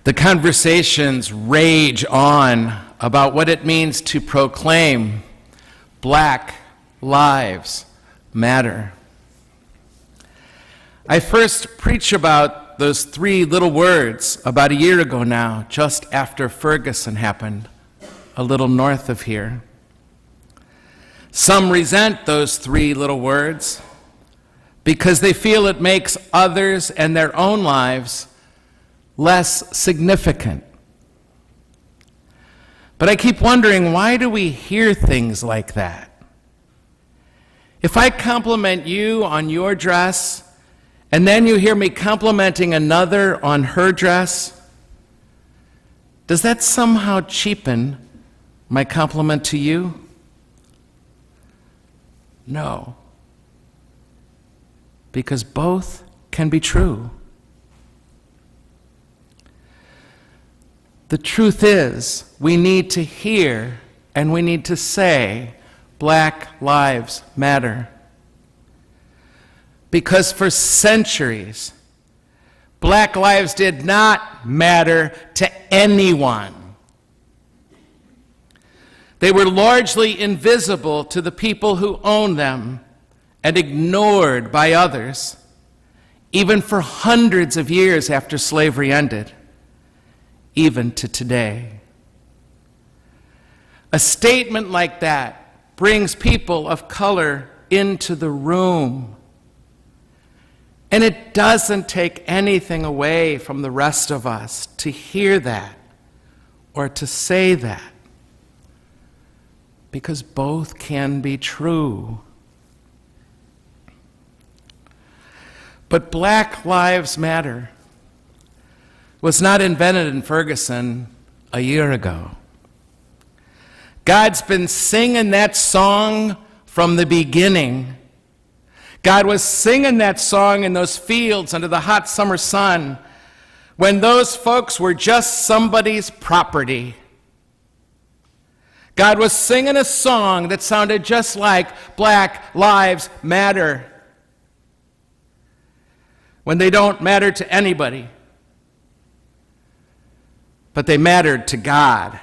The conversations rage on about what it means to proclaim Black Lives Matter. I first preached about those three little words about a year ago now, just after Ferguson happened, a little north of here. Some resent those three little words because they feel it makes others and their own lives less significant. But I keep wondering, why do we hear things like that? If I compliment you on your dress, and then you hear me complimenting another on her dress, does that somehow cheapen my compliment to you? No. Because both can be true. The truth is, we need to hear and we need to say, Black Lives Matter. Because for centuries, Black lives did not matter to anyone. They were largely invisible to the people who owned them and ignored by others, even for hundreds of years after slavery ended. Even to today. A statement like that brings people of color into the room. And it doesn't take anything away from the rest of us to hear that or to say that, because both can be true. But Black Lives Matter was not invented in Ferguson a year ago. God's been singing that song from the beginning. God was singing that song in those fields under the hot summer sun when those folks were just somebody's property. God was singing a song that sounded just like Black Lives Matter when they don't matter to anybody. But they mattered to God.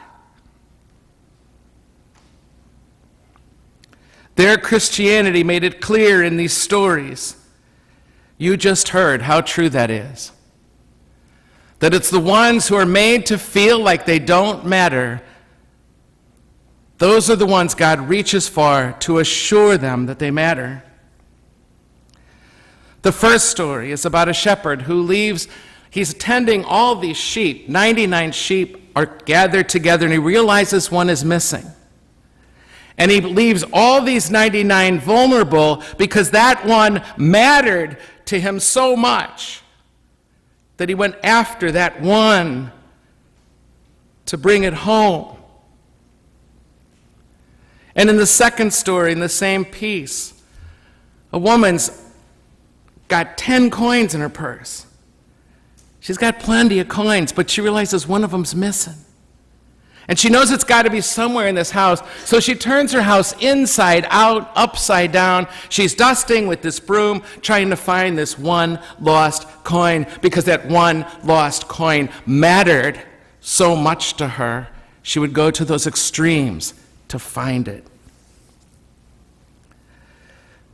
Their Christianity made it clear in these stories. You just heard how true that is. That it's the ones who are made to feel like they don't matter. Those are the ones God reaches for to assure them that they matter. The first story is about a shepherd who leaves. He's tending all these sheep. 99 sheep are gathered together, and he realizes one is missing. And he leaves all these 99 vulnerable because that one mattered to him so much that he went after that one to bring it home. And in the second story, in the same piece, a woman's got 10 coins in her purse. She's got plenty of coins, but she realizes one of them's missing. And she knows it's got to be somewhere in this house, so she turns her house inside out, upside down. She's dusting with this broom, trying to find this one lost coin, because that one lost coin mattered so much to her, she would go to those extremes to find it.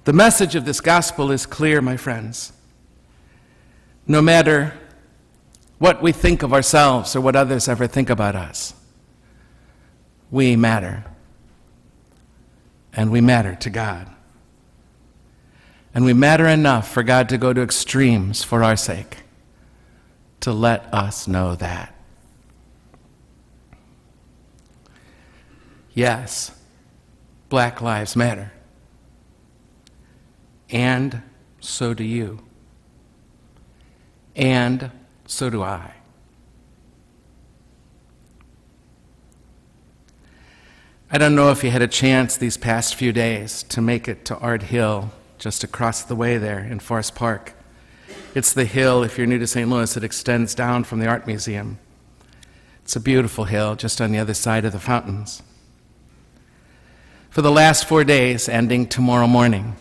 The message of this gospel is clear, my friends. No matter what we think of ourselves or what others ever think about us, we matter. And we matter to God. And we matter enough for God to go to extremes for our sake, to let us know that. Yes, Black Lives Matter. And so do you. And so do I. I don't know if you had a chance these past few days to make it to Art Hill, just across the way there in Forest Park. It's the hill, if you're new to St. Louis, that extends down from the Art Museum. It's a beautiful hill just on the other side of the fountains. For the last 4 days, ending tomorrow morning,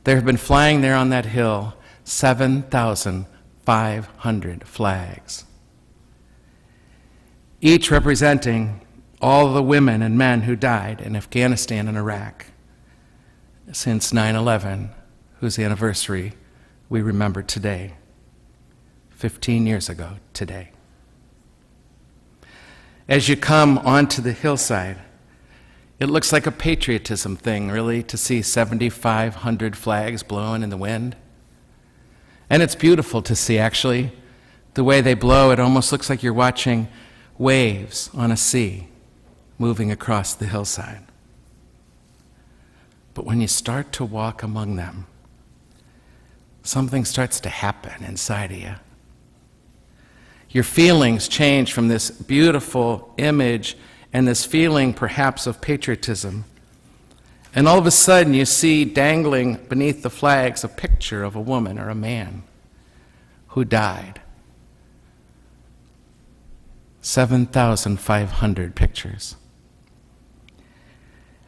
there have been flying there on that hill 7,500 flags. each representing all the women and men who died in Afghanistan and Iraq since 9/11, whose anniversary we remember today, 15 years ago today. As you come onto the hillside, it looks like a patriotism thing, really, to see 7,500 flags blowing in the wind. And it's beautiful to see, actually. The way they blow, it almost looks like you're watching waves on a sea moving across the hillside. But when you start to walk among them, something starts to happen inside of you. Your feelings change from this beautiful image and this feeling perhaps of patriotism. And all of a sudden you see dangling beneath the flags a picture of a woman or a man who died. 7,500 pictures.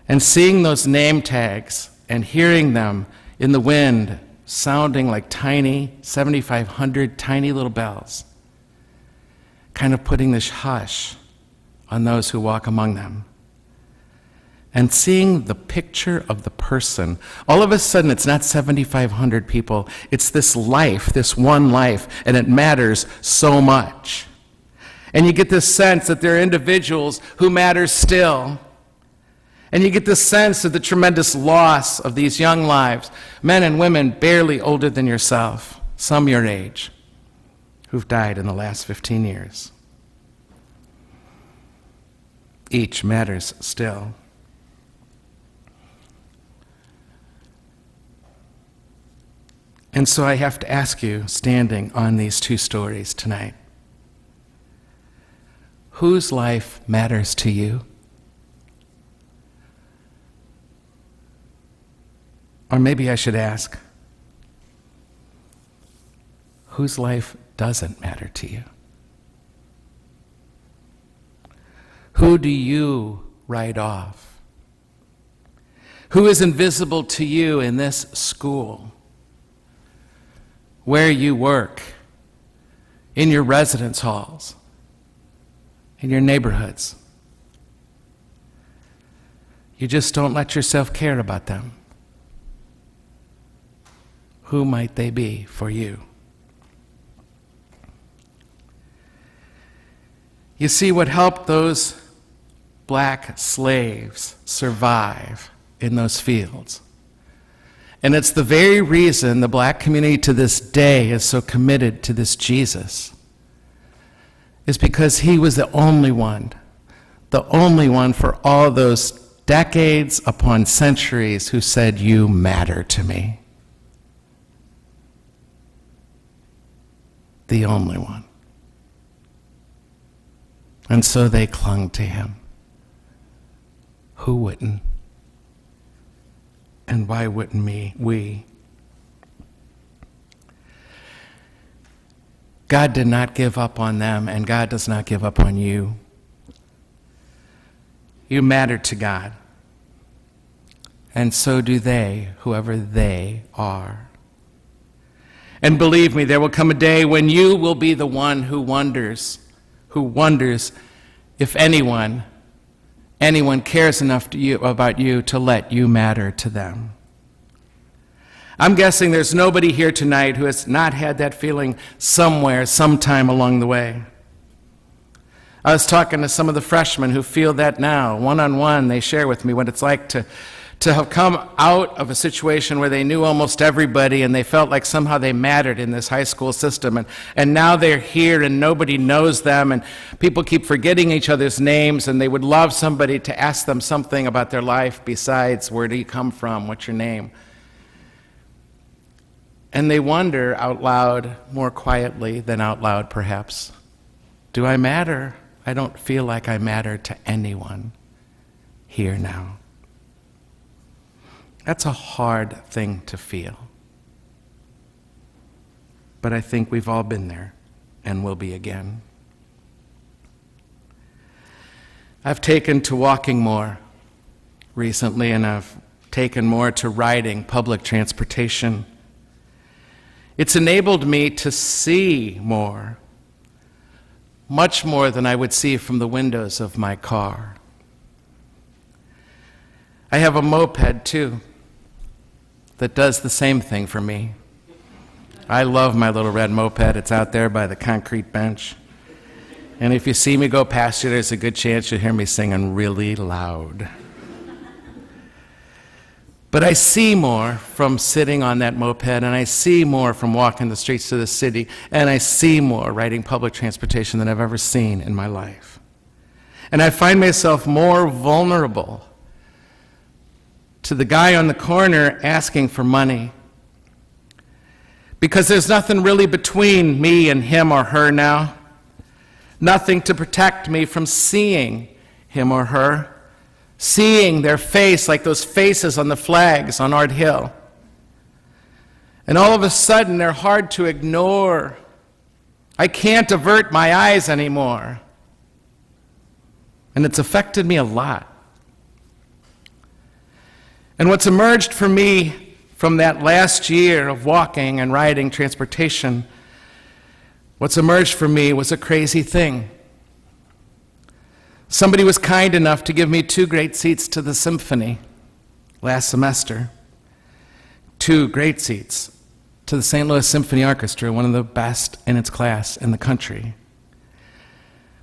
And seeing those name tags and hearing them in the wind sounding like tiny, 7,500 tiny little bells, kind of putting this hush on those who walk among them. And seeing the picture of the person, all of a sudden it's not 7,500 people, it's this life, this one life, and it matters so much. And you get this sense that they're individuals who matter still. And you get this sense of the tremendous loss of these young lives, men and women barely older than yourself, some your age, who've died in the last 15 years. Each matters still. And so I have to ask you, standing on these two stories tonight, whose life matters to you? Or maybe I should ask, whose life doesn't matter to you? Who do you write off? Who is invisible to you in this school, where you work, in your residence halls, in your neighborhoods? You just don't let yourself care about them. Who might they be for you? You see, what helped those black slaves survive in those fields, and it's the very reason the black community to this day is so committed to this Jesus, is because he was the only one for all those decades upon centuries who said, "You matter to me." The only one. And so they clung to him. Who wouldn't? And why wouldn't we? God did not give up on them, and God does not give up on you. You matter to God. And so do they, whoever they are. And believe me, there will come a day when you will be the one who wonders if anyone cares enough about you to let you matter to them. I'm guessing there's nobody here tonight who has not had that feeling somewhere, sometime along the way. I was talking to some of the freshmen who feel that now. One-on-one, they share with me what it's like to have come out of a situation where they knew almost everybody and they felt like somehow they mattered in this high school system. And now they're here and nobody knows them and people keep forgetting each other's names and they would love somebody to ask them something about their life besides, where do you come from, what's your name? And they wonder out loud, more quietly than out loud perhaps, do I matter? I don't feel like I matter to anyone here now. That's a hard thing to feel. But I think we've all been there and will be again. I've taken to walking more recently, and I've taken more to riding public transportation. It's enabled me to see more much more than I would see from the windows of my car. I have a moped, too, that does the same thing for me. I love my little red moped. It's out there by the concrete bench. And if you see me go past you, there's a good chance you'll hear me singing really loud. But I see more from sitting on that moped, and I see more from walking the streets of the city, and I see more riding public transportation than I've ever seen in my life. And I find myself more vulnerable to the guy on the corner asking for money, because there's nothing really between me and him or her now, nothing to protect me from seeing him or her, seeing their face like those faces on the flags on Art Hill. And all of a sudden, they're hard to ignore. I can't avert my eyes anymore. And it's affected me a lot. And what's emerged for me from that last year of walking and riding transportation, what's emerged for me was a crazy thing. Somebody was kind enough to give me 2 great seats to the symphony last semester. 2 great seats to the St. Louis Symphony Orchestra, one of the best in its class in the country.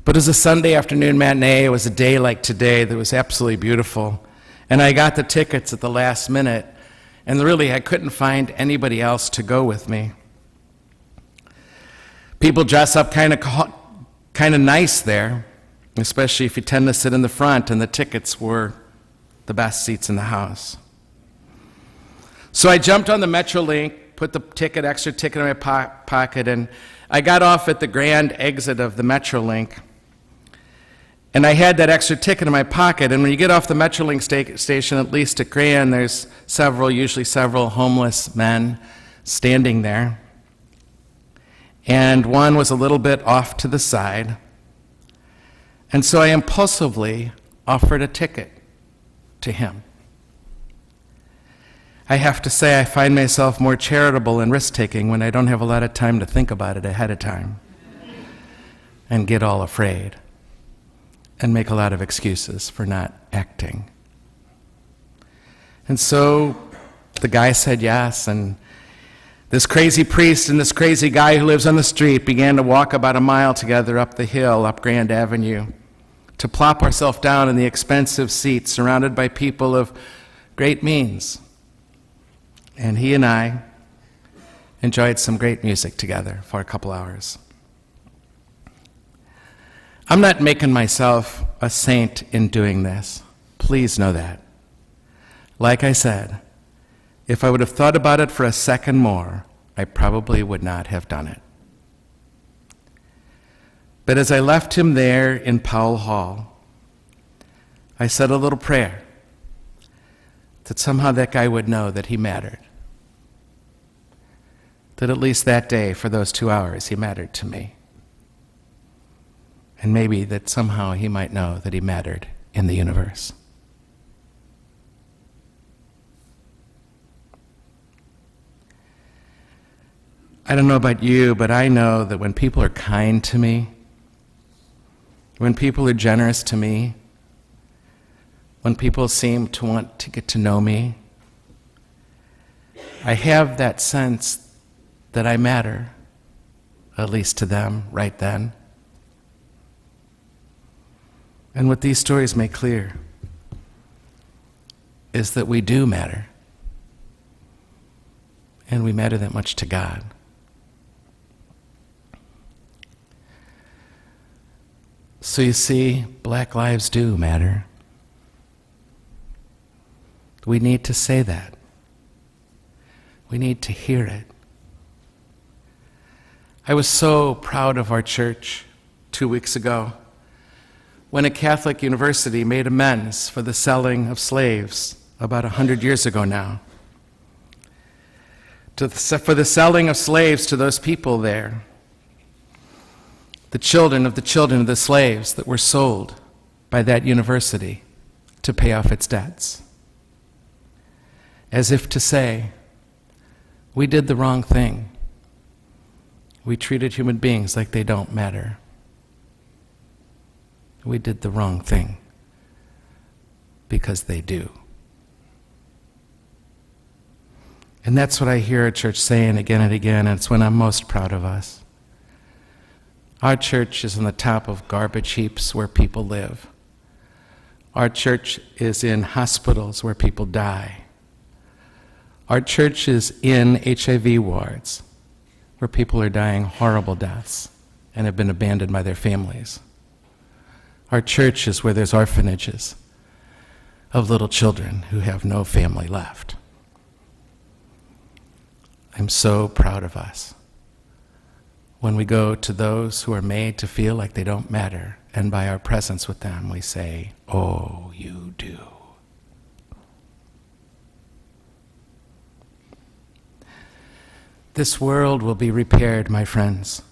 But it was a Sunday afternoon matinee. It was a day like today that was absolutely beautiful. And I got the tickets at the last minute, and really I couldn't find anybody else to go with me. People dress up kind of nice there, especially if you tend to sit in the front, and the tickets were the best seats in the house. So I jumped on the Metrolink, put the extra ticket in my pocket, and I got off at the grand exit of the Metrolink. And I had that extra ticket in my pocket, and when you get off the Metrolink station, at least at Grand, there's usually several homeless men standing there. And one was a little bit off to the side. And so I impulsively offered a ticket to him. I have to say I find myself more charitable and risk-taking when I don't have a lot of time to think about it ahead of time and get all afraid and make a lot of excuses for not acting. And so the guy said yes, and this crazy priest and this crazy guy who lives on the street began to walk about a mile together up the hill, up Grand Avenue, to plop ourselves down in the expensive seats surrounded by people of great means. And he and I enjoyed some great music together for a couple hours. I'm not making myself a saint in doing this. Please know that. Like I said, if I would have thought about it for a second more, I probably would not have done it. But as I left him there in Powell Hall, I said a little prayer that somehow that guy would know that he mattered. That at least that day, for those 2 hours, he mattered to me. And maybe that somehow he might know that he mattered in the universe. I don't know about you, but I know that when people are kind to me, when people are generous to me, when people seem to want to get to know me, I have that sense that I matter, at least to them right then. And what these stories make clear is that we do matter, and we matter that much to God. So you see, black lives do matter. We need to say that. We need to hear it. I was so proud of our church 2 weeks ago when a Catholic university made amends for the selling of slaves about 100 years ago now. For the selling of slaves to those people there, the children of the slaves that were sold by that university to pay off its debts. As if to say, we did the wrong thing. We treated human beings like they don't matter. we did the wrong thing, because they do. And that's what I hear our church saying again and again, and it's when I'm most proud of us. Our church is on the top of garbage heaps where people live. Our church is in hospitals where people die. Our church is in HIV wards where people are dying horrible deaths and have been abandoned by their families. Our church is where there's orphanages of little children who have no family left. I'm so proud of us when we go to those who are made to feel like they don't matter, and by our presence with them we say, "Oh, you do." This world will be repaired, my friends,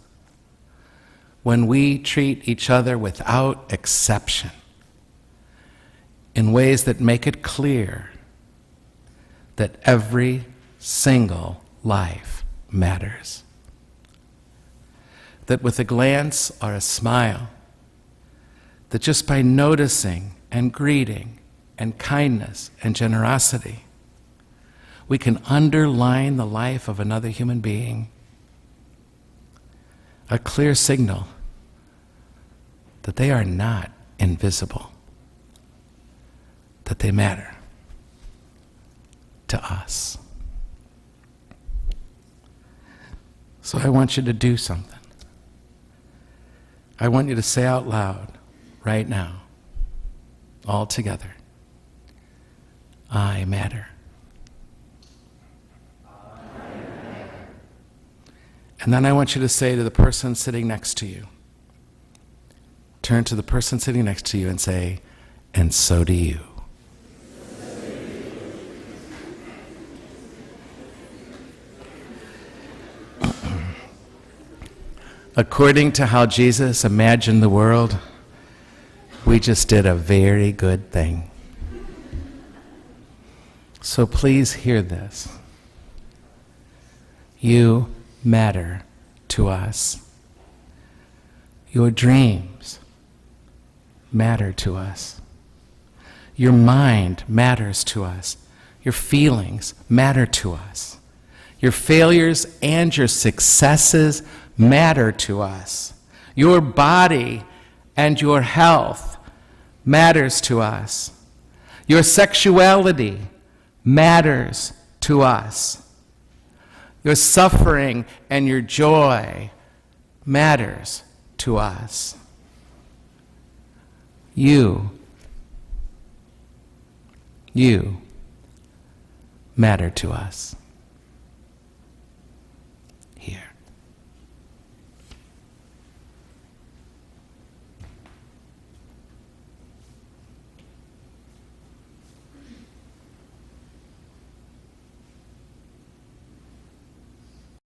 when we treat each other without exception in ways that make it clear that every single life matters. That with a glance or a smile, that just by noticing and greeting and kindness and generosity, we can underline the life of another human being. A clear signal that they are not invisible, that they matter to us. So I want you to do something. I want you to say out loud, right now, all together, I matter. And then I want you to say to the person sitting next to you, turn to the person sitting next to you and say, and so do you. According to how Jesus imagined the world, we just did a very good thing. So please hear this. You matter to us. Your dreams matter to us. Your mind matters to us. Your feelings matter to us. Your failures and your successes matter to us. Your body and your health matters to us. Your sexuality matters to us. Your suffering and your joy matters to us. You matter to us.